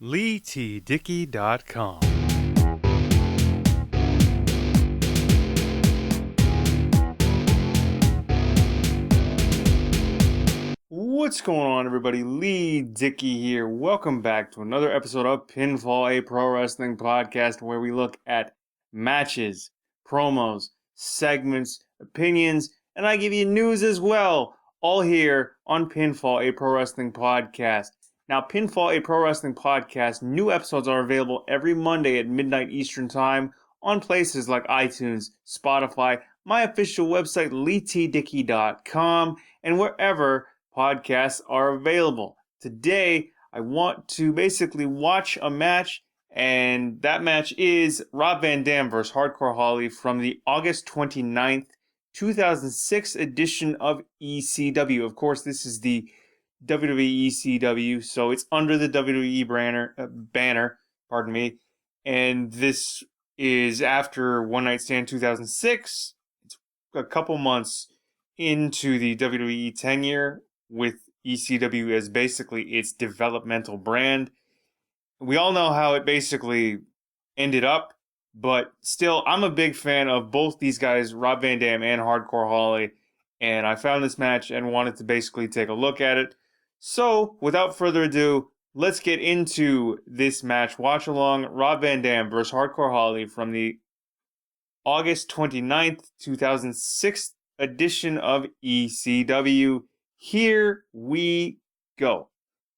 LeighTDickey.com. What's going on, everybody? Leigh Dickey here. Welcome back to another episode of Pinfall, a pro wrestling podcast where we look at matches, promos, segments, opinions, and I give you news as well, all here on Pinfall, a pro wrestling podcast. Now, Pinfall, a pro wrestling podcast, new episodes are available every Monday at midnight Eastern Time on places like iTunes, Spotify, my official website, LeighTDickey.com, and wherever podcasts are available. Today, I want to basically watch a match, and that match is Rob Van Dam vs. Hardcore Holly from the August 29th, 2006 edition of ECW. Of course, this is the WWE ECW, so it's under the WWE banner, and this is after One Night Stand 2006. It's a couple months into the WWE tenure, with ECW as basically its developmental brand. We all know how it basically ended up, but still, I'm a big fan of both these guys, Rob Van Dam and Hardcore Holly, and I found this match and wanted to basically take a look at it. So, without further ado, let's get into this match. Watch along Rob Van Dam vs. Hardcore Holly from the August 29th, 2006 edition of ECW. Here we go.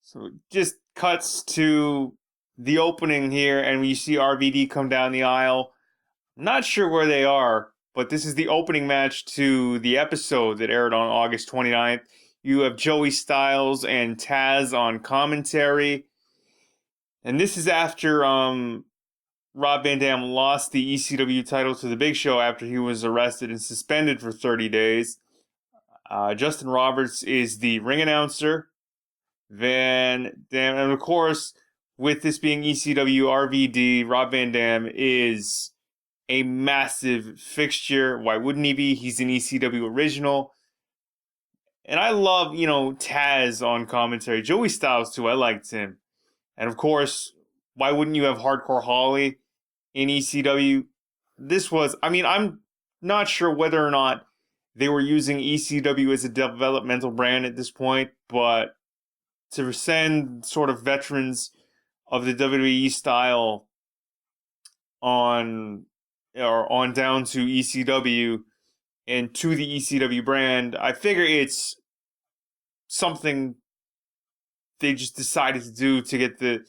So it just cuts to the opening here, and you see RVD come down the aisle. I'm not sure where they are, but this is the opening match to the episode that aired on August 29th. You have Joey Styles and Taz on commentary. And this is after Rob Van Dam lost the ECW title to The Big Show after he was arrested and suspended for 30 days. Justin Roberts is the ring announcer. Van Dam, and of course, with this being ECW RVD, Rob Van Dam is a massive fixture. Why wouldn't he be? He's an ECW original. And I love, Taz on commentary. Joey Styles, too. I liked him. And of course, why wouldn't you have Hardcore Holly in ECW? I'm not sure whether or not they were using ECW as a developmental brand at this point, but to send sort of veterans of the WWE style on down to ECW and to the ECW brand, I figure it's something they just decided to do to get the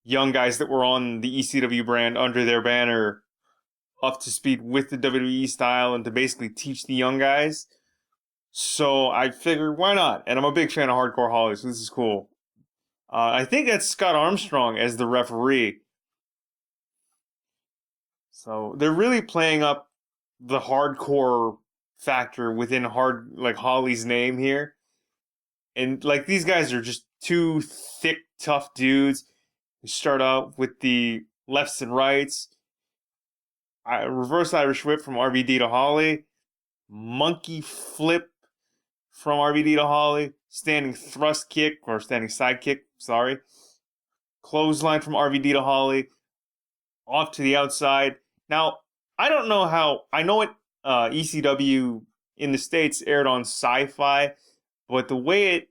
young guys that were on the ECW brand under their banner up to speed with the WWE style and to basically teach the young guys. So I figured, why not? And I'm a big fan of Hardcore Holly, so this is cool. I think that's Scott Armstrong as the referee. So they're really playing up the hardcore factor within Holly's name here. And these guys are just two thick, tough dudes. We start out with the lefts and rights. Reverse Irish whip from RVD to Holly. Monkey flip from RVD to Holly. Standing thrust kick, or standing side kick, sorry. Clothesline from RVD to Holly. Off to the outside. Now, I don't know how... I know it ECW in the States aired on Sci-Fi, but the way it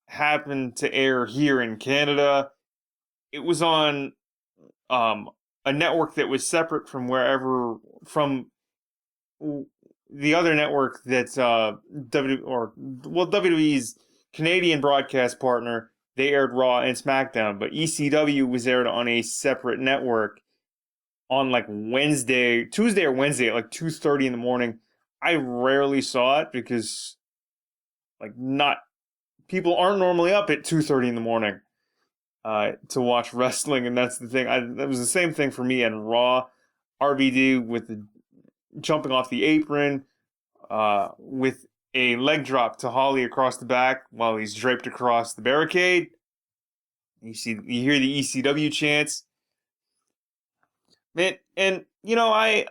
happened to air here in Canada, it was on a network that was separate from the other network that's WWE's Canadian broadcast partner. They aired Raw and SmackDown, but ECW was aired on a separate network on Tuesday or Wednesday at 2:30 in the morning. I rarely saw it because people aren't normally up at 2:30 in the morning to watch wrestling, and that's the thing. That was the same thing for me and Raw. RVD with the jumping off the apron, with a leg drop to Holly across the back while he's draped across the barricade. You hear the ECW chants. Man, and I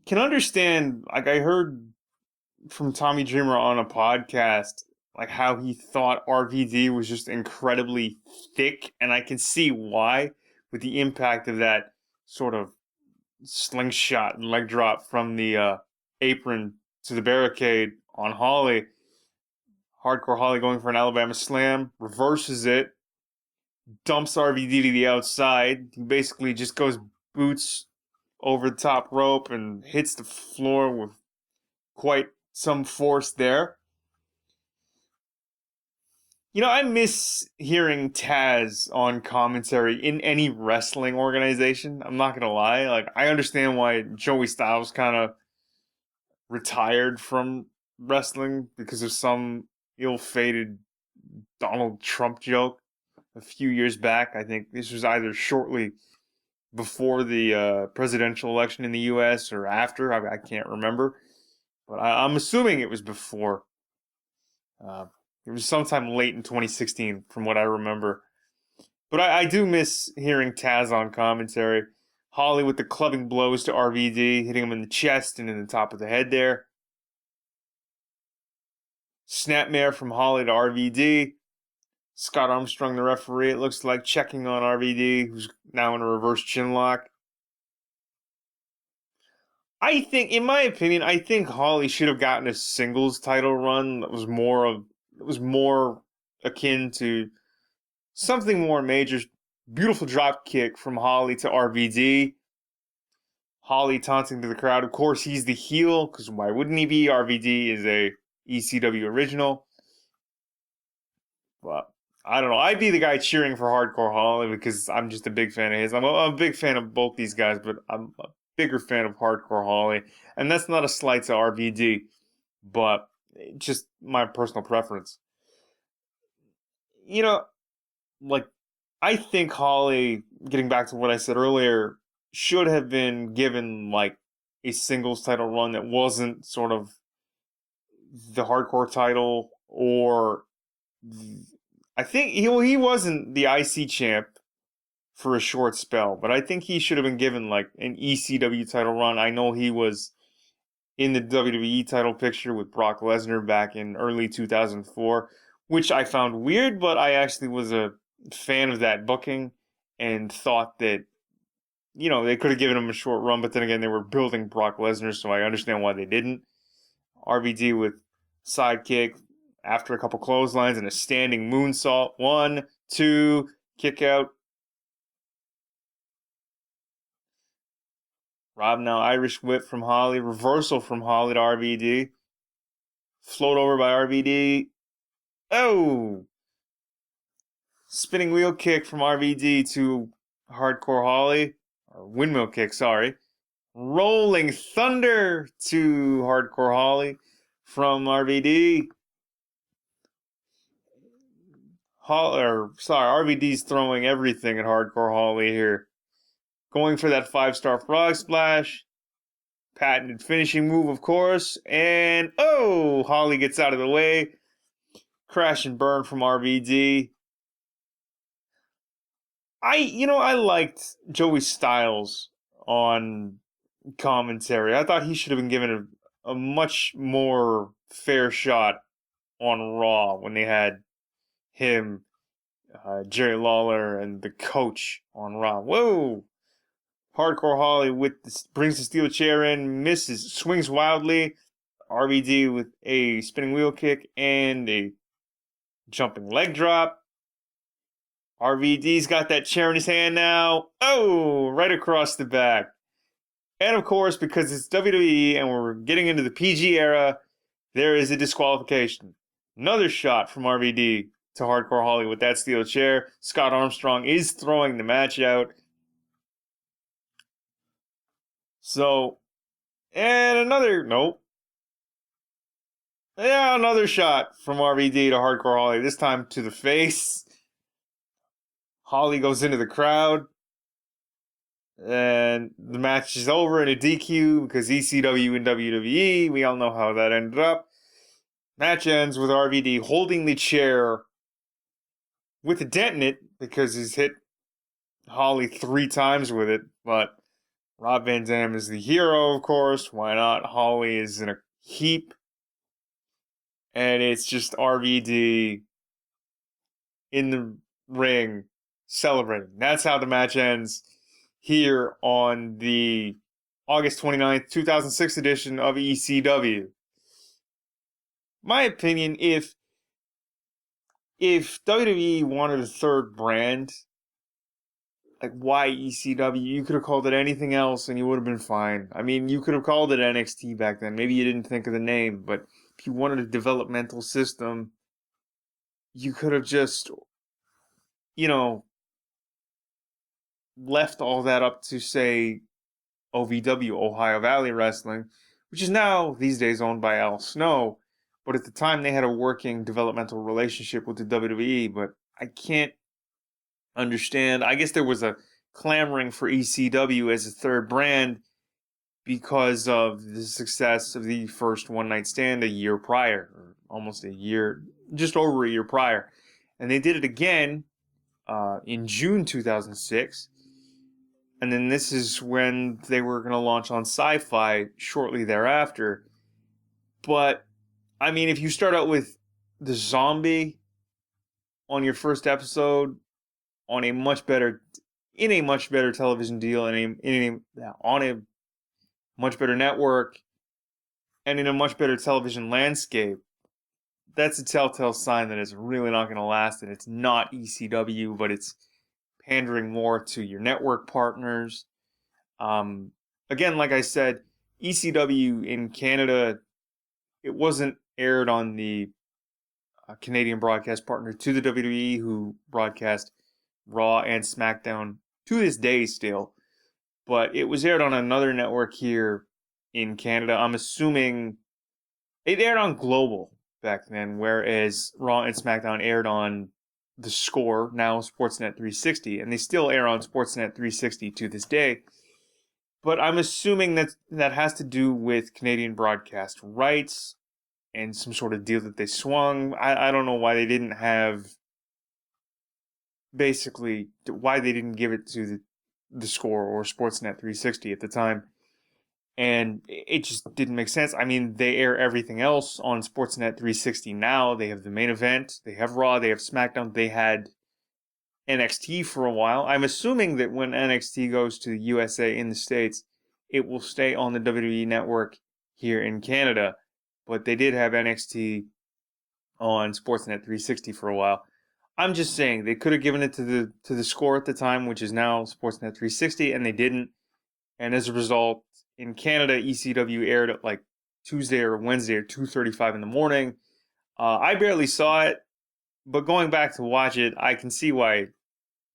can understand. I heard from Tommy Dreamer on a podcast like how he thought RVD was just incredibly thick, and I can see why with the impact of that sort of slingshot and leg drop from the apron to the barricade on Holly. Hardcore Holly going for an Alabama slam, reverses it, dumps RVD to the outside. He basically just goes boots over the top rope and hits the floor with quite some force there. You know, I miss hearing Taz on commentary in any wrestling organization. I'm not gonna lie. Like, I understand why Joey Styles kind of retired from wrestling because of some ill-fated Donald Trump joke a few years back. I think this was either shortly before the presidential election in the U.S. or after. I can't remember, but I'm assuming it was before. It was sometime late in 2016, from what I remember. But I do miss hearing Taz on commentary. Holly with the clubbing blows to RVD, hitting him in the chest and in the top of the head there. Snapmare from Holly to RVD. Scott Armstrong, the referee, it looks like, checking on RVD, who's now in a reverse chinlock. I think, in my opinion, I think Holly should have gotten a singles title run that was more akin to something more major. Beautiful drop kick from Holly to RVD. Holly taunting to the crowd. Of course, he's the heel, because why wouldn't he be? RVD is a ECW original. But I don't know. I'd be the guy cheering for Hardcore Holly because I'm just a big fan of his. I'm a big fan of both these guys, but I'm a bigger fan of Hardcore Holly. And that's not a slight to RVD, but just my personal preference. You know, like, I think Holly, getting back to what I said earlier, should have been given like a singles title run that wasn't sort of the hardcore title, or I think he wasn't the IC champ for a short spell, but I think he should have been given like an ECW title run. I know he was in the WWE title picture with Brock Lesnar back in early 2004, which I found weird, but I actually was a fan of that booking and thought that, you know, they could have given him a short run, but then again, they were building Brock Lesnar, so I understand why they didn't. RVD with sidekick after a couple clotheslines and a standing moonsault. 1, 2, kick out. Rob now Irish whip from Holly. Reversal from Holly to RVD. Float over by RVD. Oh! Spinning wheel kick from RVD to Hardcore Holly. Or windmill kick, sorry. Rolling Thunder to Hardcore Holly from RVD. RVD's throwing everything at Hardcore Holly here. Going for that 5-star frog splash. Patented finishing move, of course. And, oh! Holly gets out of the way. Crash and burn from RVD. I liked Joey Styles on commentary. I thought he should have been given a much more fair shot on Raw when they had him, Jerry Lawler, and the coach on Raw. Whoa! Hardcore Holly brings the steel chair in, misses, swings wildly. RVD with a spinning wheel kick and a jumping leg drop. RVD's got that chair in his hand now. Oh, right across the back. And of course, because it's WWE and we're getting into the PG era, there is a disqualification. Another shot from RVD to Hardcore Holly with that steel chair. Scott Armstrong is throwing the match out. So, and another shot from RVD to Hardcore Holly, this time to the face. Holly goes into the crowd. And the match is over in a DQ because ECW and WWE, we all know how that ended up. Match ends with RVD holding the chair with a dent in it because he's hit Holly 3 times with it. But Rob Van Dam is the hero, of course. Why not? Holly is in a heap. and it's just RVD in the ring celebrating. That's how the match ends here on the August 29th, 2006 edition of ECW. My opinion, if WWE wanted a third brand, like why ECW? You could have called it anything else and you would have been fine. I mean, you could have called it NXT back then. Maybe you didn't think of the name, but if you wanted a developmental system, you could have just, you know, left all that up to, say, OVW, Ohio Valley Wrestling, which is now, these days, owned by Al Snow. But at the time, they had a working developmental relationship with the WWE, but I can't understand. I guess there was a clamoring for ECW as a third brand because of the success of the first One Night Stand a year prior, or almost a year, just over a year prior. And they did it again in June 2006. And then this is when they were going to launch on Sci-Fi shortly thereafter. But, I mean, if you start out with the Zombie on your first episode, on a much better, in a much better television deal, on a much better network, and in a much better television landscape, that's a telltale sign that it's really not going to last, and it's not ECW, but it's pandering more to your network partners. Again, like I said, ECW in Canada, it wasn't aired on the Canadian broadcast partner to the WWE, who broadcast Raw and SmackDown to this day still. But it was aired on another network here in Canada. I'm assuming it aired on Global back then, whereas Raw and SmackDown aired on The Score, now Sportsnet 360, and they still air on Sportsnet 360 to this day. But I'm assuming that has to do with Canadian broadcast rights and some sort of deal that they swung. I don't know why they didn't have, basically, why they didn't give it to the Score or Sportsnet 360 at the time. And it just didn't make sense. I mean, they air everything else on Sportsnet 360 now. They have the main event, they have Raw, they have SmackDown, they had NXT for a while. I'm assuming that when NXT goes to the USA in the States, it will stay on the WWE network here in Canada. But they did have NXT on Sportsnet 360 for a while. I'm just saying they could have given it to the Score at the time, which is now Sportsnet 360, and they didn't. And as a result, in Canada, ECW aired at like Tuesday or Wednesday at 2:35 in the morning. I barely saw it, but going back to watch it, I can see why,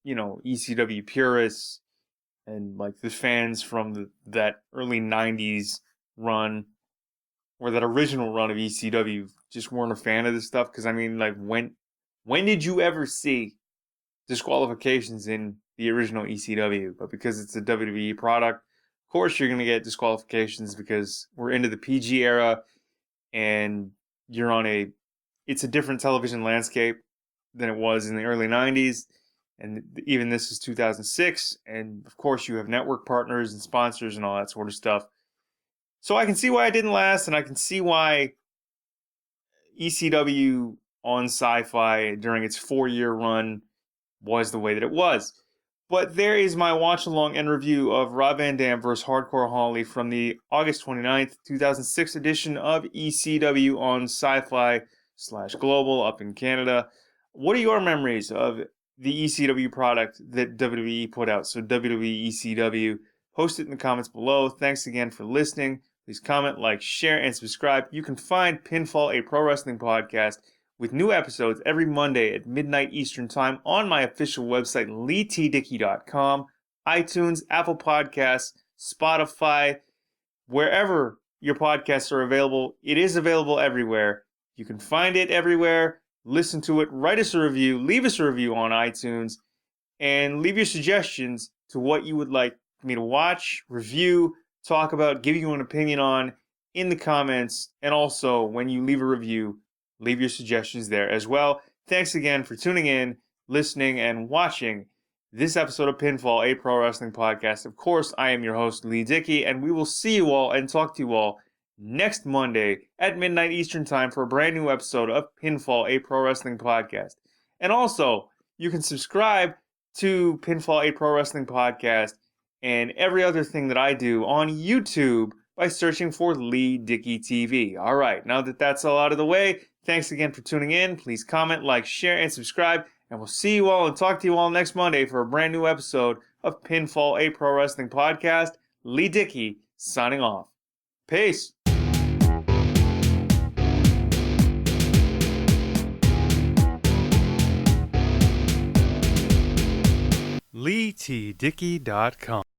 ECW purists and like the fans from that early 90s run, or that original run of ECW, just weren't a fan of this stuff. Because, I mean, like, when did you ever see disqualifications in the original ECW? But because it's a WWE product, of course you're going to get disqualifications, because we're into the PG era and it's a different television landscape than it was in the early 90s. And even this is 2006. And of course you have network partners and sponsors and all that sort of stuff. So I can see why it didn't last, and I can see why ECW on Sci-Fi during its 4-year run was the way that it was. But there is my watch-along and review of Rob Van Dam vs. Hardcore Holly from the August 29th, 2006 edition of ECW on Sci-Fi/Global up in Canada. What are your memories of the ECW product that WWE put out? So WWE ECW, post it in the comments below. Thanks again for listening. Please comment, like, share, and subscribe. You can find Pinfall, a pro wrestling podcast, with new episodes every Monday at midnight Eastern Time on my official website, LeighTDickey.com, iTunes, Apple Podcasts, Spotify, wherever your podcasts are available. It is available everywhere. You can find it everywhere. Listen to it. Write us a review. Leave us a review on iTunes. And leave your suggestions to what you would like me to watch, review, talk about, give you an opinion on in the comments. And also, when you leave a review, leave your suggestions there as well. Thanks again for tuning in, listening, and watching this episode of Pinfall, a pro wrestling podcast. Of course, I am your host, Leigh Dickey, and we will see you all and talk to you all next Monday at midnight Eastern Time for a brand new episode of Pinfall, a pro wrestling podcast. And also, you can subscribe to Pinfall, a pro wrestling podcast and every other thing that I do on YouTube by searching for Leigh Dickey TV. All right, now that that's all out of the way, thanks again for tuning in. Please comment, like, share, and subscribe. And we'll see you all and talk to you all next Monday for a brand new episode of Pinfall, a pro wrestling podcast. Leigh Dickey signing off. Peace. LeighTDickey.com